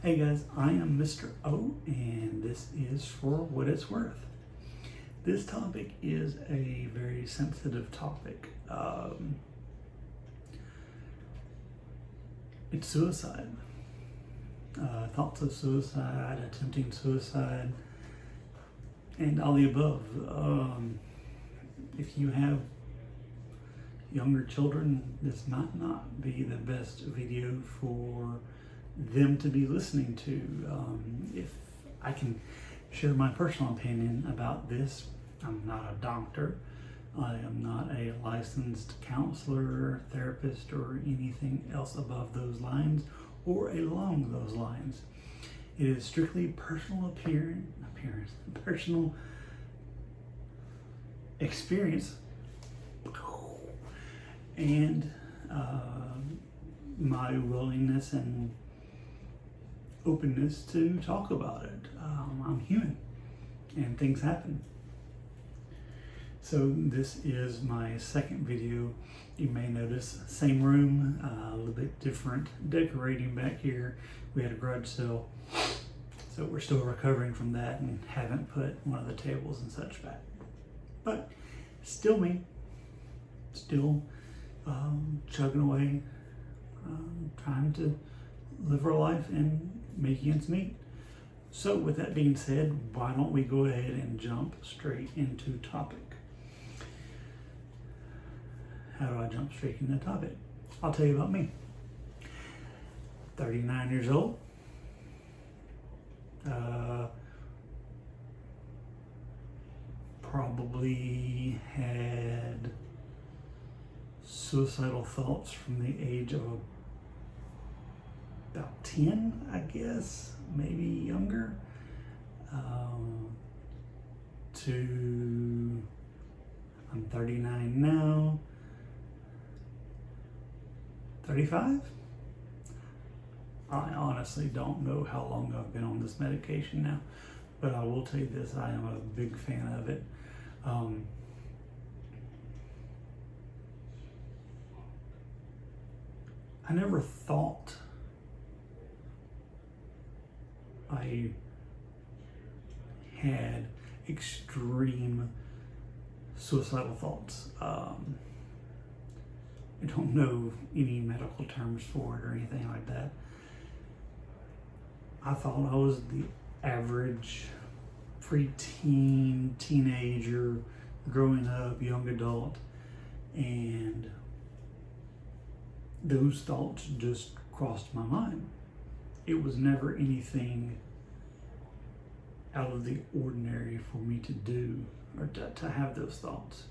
Hey guys, I am Mr. O, and this is For What It's Worth. This topic is a very sensitive topic. It's suicide. Thoughts of suicide, attempting suicide, and all the above. If you have younger children, this might not be the best video for them to be listening to. If I can share my personal opinion about this, I'm not a doctor. I am not a licensed counselor, therapist, or anything else above those lines or along those lines. It is strictly personal personal experience, and my willingness and openness to talk about it. I'm human and things happen. So this is my second video. You may notice same room, a little bit different decorating back here. We had a garage sale, so we're still recovering from that and haven't put one of the tables and such back. But still me, still chugging away, trying to live our life and make ends meet. So with that being said, why don't we go ahead and jump straight into topic. How do I jump straight into topic? I'll tell you about me. 39 years old. Probably had suicidal thoughts from the age of about 10, I guess, maybe younger, I'm 39 now, 35? I honestly don't know how long I've been on this medication now, but I will tell you this, I am a big fan of it. I never thought I had extreme suicidal thoughts. I don't know any medical terms for it or anything like that. I thought I was the average preteen, teenager, growing up, young adult, and those thoughts just crossed my mind. It was never anything out of the ordinary for me to do or to have those thoughts.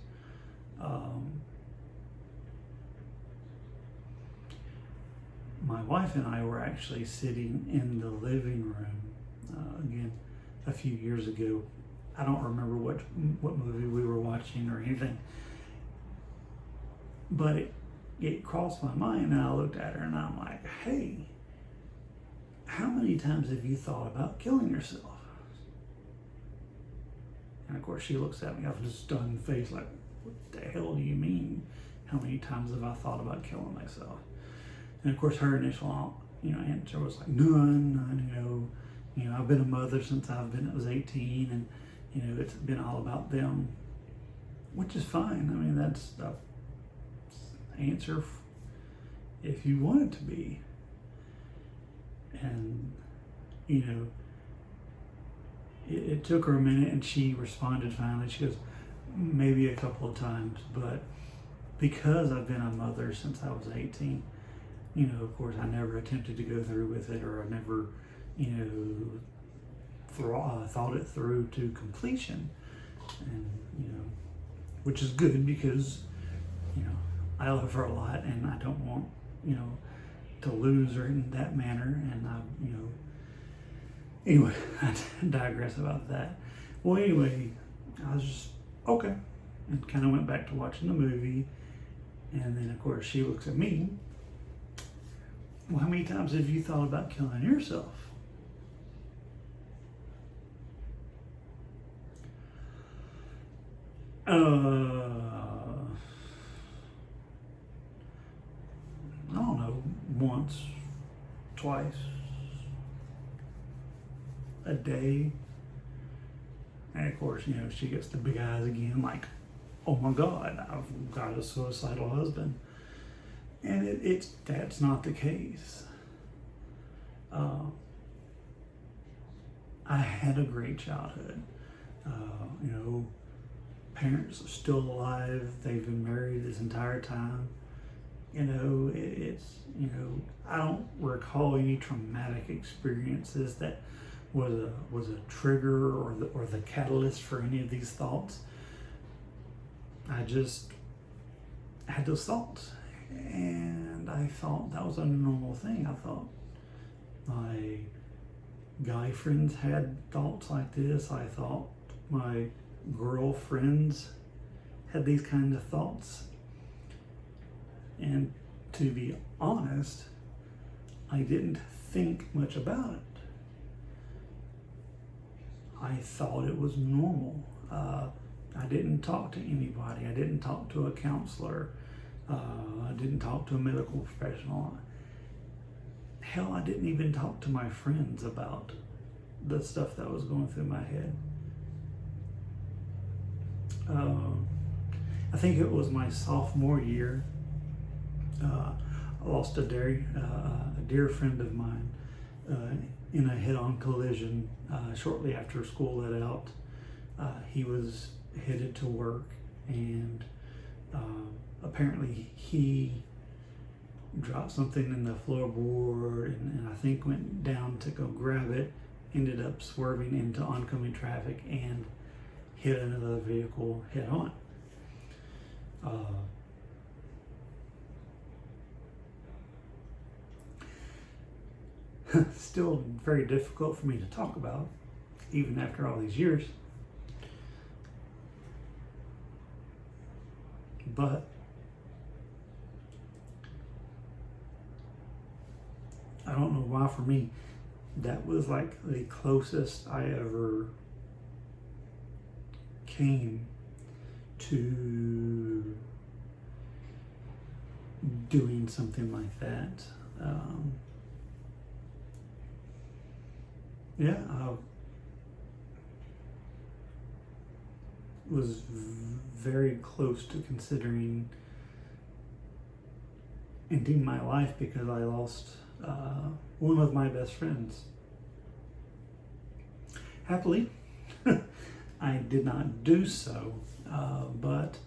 My wife and I were actually sitting in the living room again a few years ago. I don't remember what movie we were watching or anything, but it crossed my mind, and I looked at her and I'm like, hey, how many times have you thought about killing yourself? And of course she looks at me with a stunned face like, what the hell do you mean? How many times have I thought about killing myself? And of course her initial answer was like, none. I've been a mother since I was 18, and it's been all about them, which is fine. I mean, that's the answer if you want it to be. And it took her a minute, and she responded finally. She goes, maybe a couple of times, but because I've been a mother since I was 18, of course I never attempted to go through with it, or I never thought it through to completion. And which is good, because I love her a lot, and I don't want to lose her in that manner. And anyway, I digress about that. Well, anyway, I was just okay, and kind of went back to watching the movie. And then of course she looks at me, well, how many times have you thought about killing yourself? I don't know, once, twice, a day. And of course, she gets the big eyes again, like, oh my God, I've got a suicidal husband. And that's not the case. I had a great childhood. Parents are still alive. They've been married this entire time. I don't recall any traumatic experiences that was a trigger or the catalyst for any of these thoughts. I just had those thoughts, and I thought that was a normal thing. I thought my guy friends had thoughts like this. I thought my girlfriends had these kinds of thoughts. And to be honest, I didn't think much about it. I thought it was normal. I didn't talk to anybody. I didn't talk to a counselor. I didn't talk to a medical professional. Hell, I didn't even talk to my friends about the stuff that was going through my head. I think it was my sophomore year. I lost a dear friend of mine in a head-on collision shortly after school let out. He was headed to work, and apparently he dropped something in the floorboard, and I think went down to go grab it, ended up swerving into oncoming traffic and hit another vehicle head on. Still very difficult for me to talk about, even after all these years. But I don't know why, for me, that was like the closest I ever came to doing something like that. I was very close to considering ending my life because I lost one of my best friends. Happily, I did not do so, but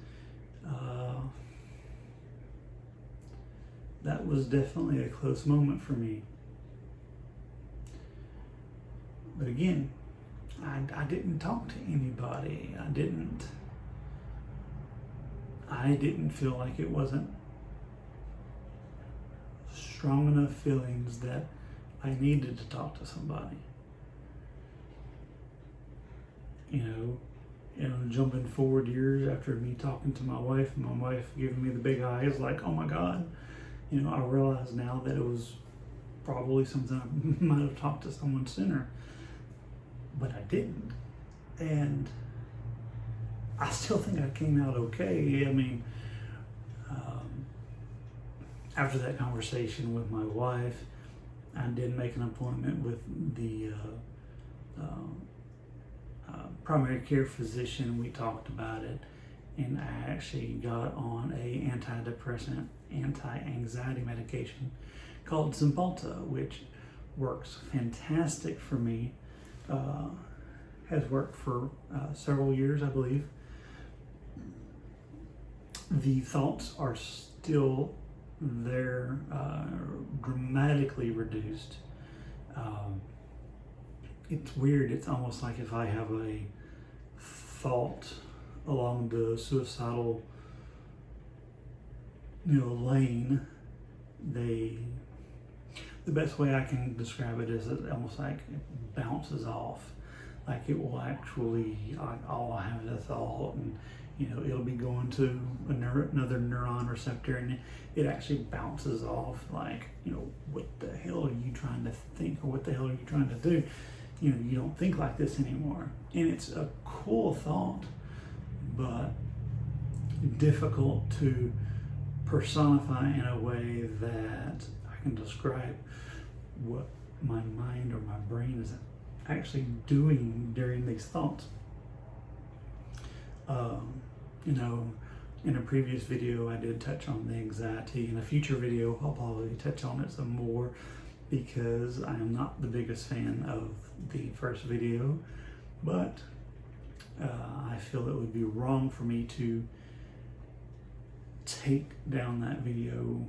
that was definitely a close moment for me. But again, I didn't talk to anybody. I didn't feel like it wasn't strong enough feelings that I needed to talk to somebody. Jumping forward years after me talking to my wife, and my wife giving me the big eyes like, oh my God, I realize now that it was probably something I might have talked to someone sooner, but I didn't. And I still think I came out okay. After that conversation with my wife, I did make an appointment with the primary care physician. We talked about it, and I actually got on a antidepressant, anti-anxiety medication called Cymbalta, which works fantastic for me. Has worked for several years, I believe. The thoughts are still there, dramatically reduced. It's weird. It's almost like if I have a thought along the suicidal, lane, the best way I can describe it is it almost like it bounces off. Like it will actually, I'll have the thought, and it'll be going to another neuron receptor, and it actually bounces off. Like, what the hell are you trying to think, or what the hell are you trying to do? You don't think like this anymore. And it's a cool thought, but difficult to personify in a way that I can describe what my mind or my brain is actually doing during these thoughts. You know, in a previous video I did touch on the anxiety. In a future video I'll probably touch on it some more, because I am not the biggest fan of the first video, but I feel it would be wrong for me to take down that video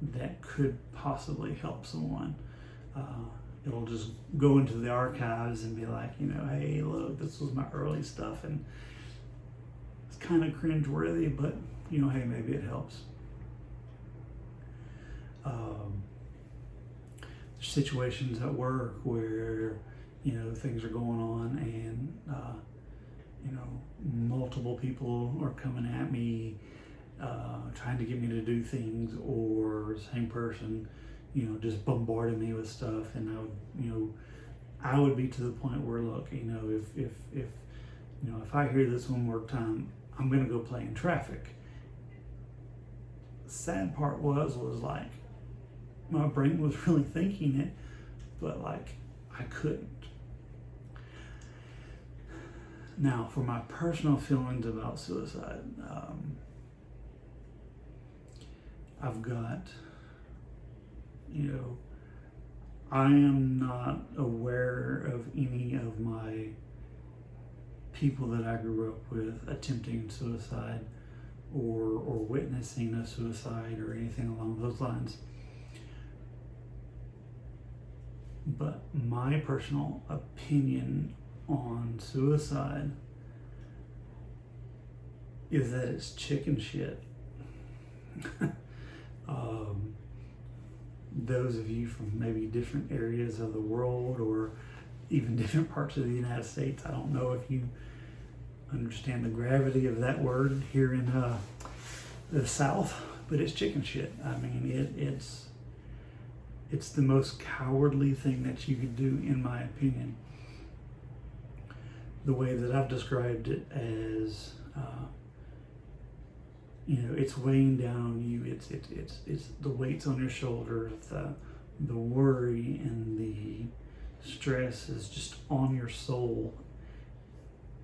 that could possibly help someone. It'll just go into the archives and be like, you know, hey, look, this was my early stuff, and it's kind of cringeworthy, but, you know, hey, maybe it helps. There's situations at work where, you know, things are going on, and, you know, multiple people are coming at me, trying to get me to do things, or the same person, you know, just bombarding me with stuff. And I would be to the point where, look, you know, if you know, if I hear this one more time, I'm gonna go play in traffic. The sad part was like, my brain was really thinking it, but like, I couldn't. Now, for my personal feelings about suicide, I've got, you know, I am not aware of any of my people that I grew up with attempting suicide or witnessing a suicide or anything along those lines. But my personal opinion on suicide is that it's chicken shit. Those of you from maybe different areas of the world, or even different parts of the United States, I don't know if you understand the gravity of that word here in the South, but it's chicken shit. I mean, it's the most cowardly thing that you could do, in my opinion. The way that I've described it as, you know, it's weighing down on you. It's the weights on your shoulders, the worry and the stress is just on your soul.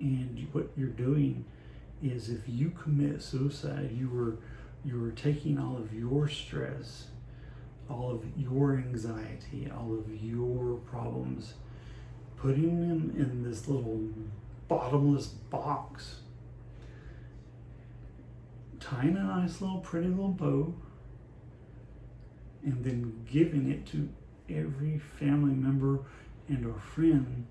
And what you're doing is, if you commit suicide, you were taking all of your stress, all of your anxiety, all of your problems, putting them in this little bottomless box, tying a nice little pretty little bow, and then giving it to every family member and or friend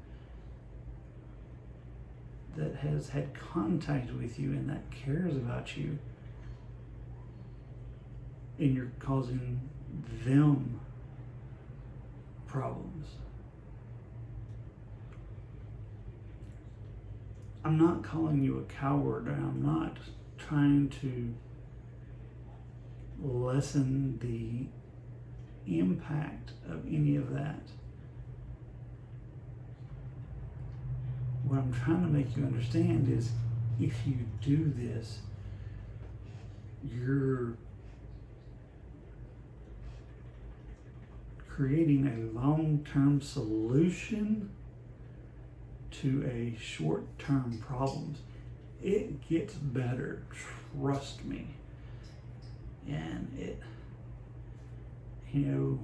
that has had contact with you and that cares about you, and you're causing them problems. I'm not calling you a coward, and I'm not trying to lessen the impact of any of that. What I'm trying to make you understand is, if you do this, you're creating a long-term solution to a short-term problems. It gets better, trust me. And it, you know,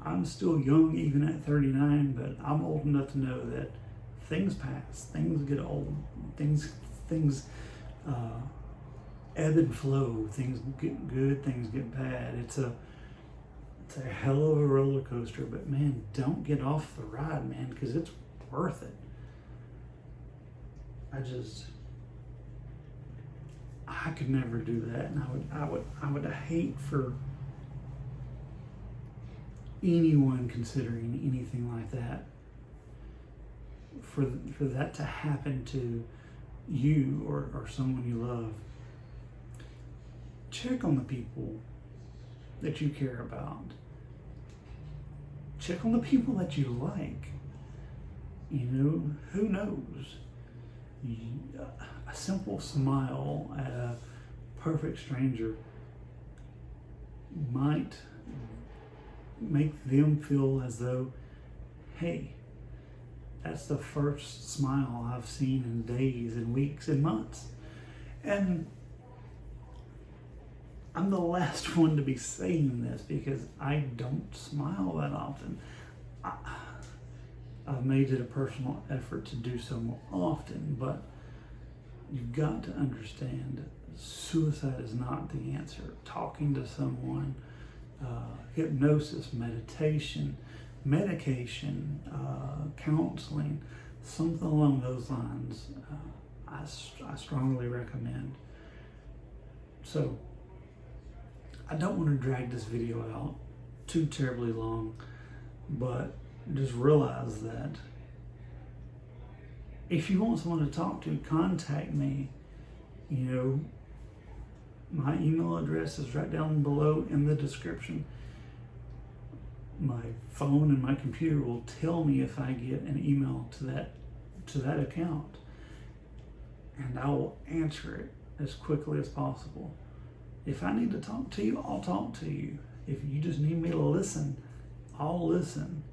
I'm still young even at 39, but I'm old enough to know that things pass, things get old, things ebb and flow, things get good, things get bad. It's a hell of a roller coaster, but man, don't get off the ride, man, because it's worth it. I could never do that, and I would hate for anyone considering anything like that, for that to happen to you or someone you love. Check on the people that you care about. Check on the people that you like. You know, who knows? A simple smile at a perfect stranger might make them feel as though, hey, that's the first smile I've seen in days and weeks and months. And I'm the last one to be saying this because I don't smile that often. I've made it a personal effort to do so more often, but you've got to understand suicide is not the answer. Talking to someone, hypnosis, meditation, medication, counseling, something along those lines, I strongly recommend. So, I don't want to drag this video out too terribly long, but just realize that if you want someone to talk to, contact me. You know, my email address is right down below in the description. My phone and my computer will tell me if I get an email to that account, and I will answer it as quickly as possible. If I need to talk to you, I'll talk to you. If you just need me to listen, I'll listen.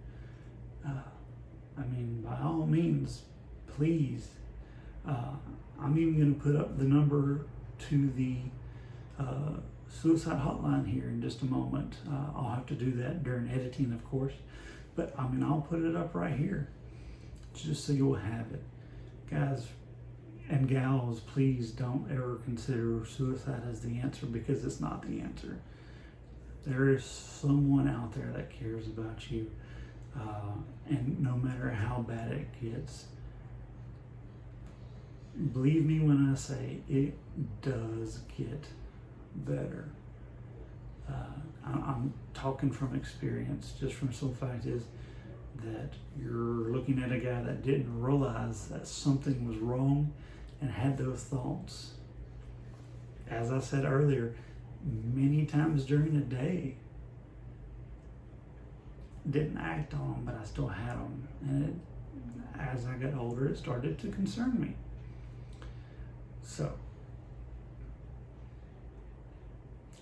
I mean, by all means, please. I'm even going to put up the number to the suicide hotline here in just a moment. I'll have to do that during editing, of course. But I mean, I'll put it up right here just so you'll have it. Guys and gals, please don't ever consider suicide as the answer, because it's not the answer. There is someone out there that cares about you, and no matter how bad it gets, believe me when I say it does get better. I'm talking from experience. Just from some fact is that you're looking at a guy that didn't realize that something was wrong and had those thoughts, as I said earlier, many times during the day. Didn't act on them, but I still had them. And as I got older, it started to concern me. So,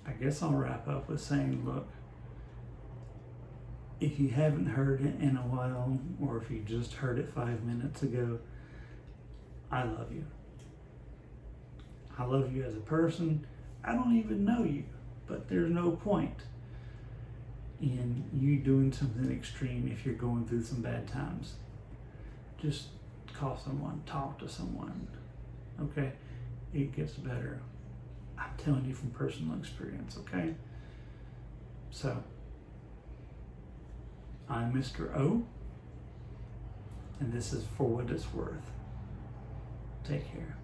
I guess I'll wrap up with saying, look, if you haven't heard it in a while, or if you just heard it 5 minutes ago, I love you. I love you as a person. I don't even know you, but there's no point in you doing something extreme if you're going through some bad times. Just call someone, talk to someone, okay? It gets better. I'm telling you from personal experience, okay? So, I'm Mr. O, and this is For What It's Worth. Take care.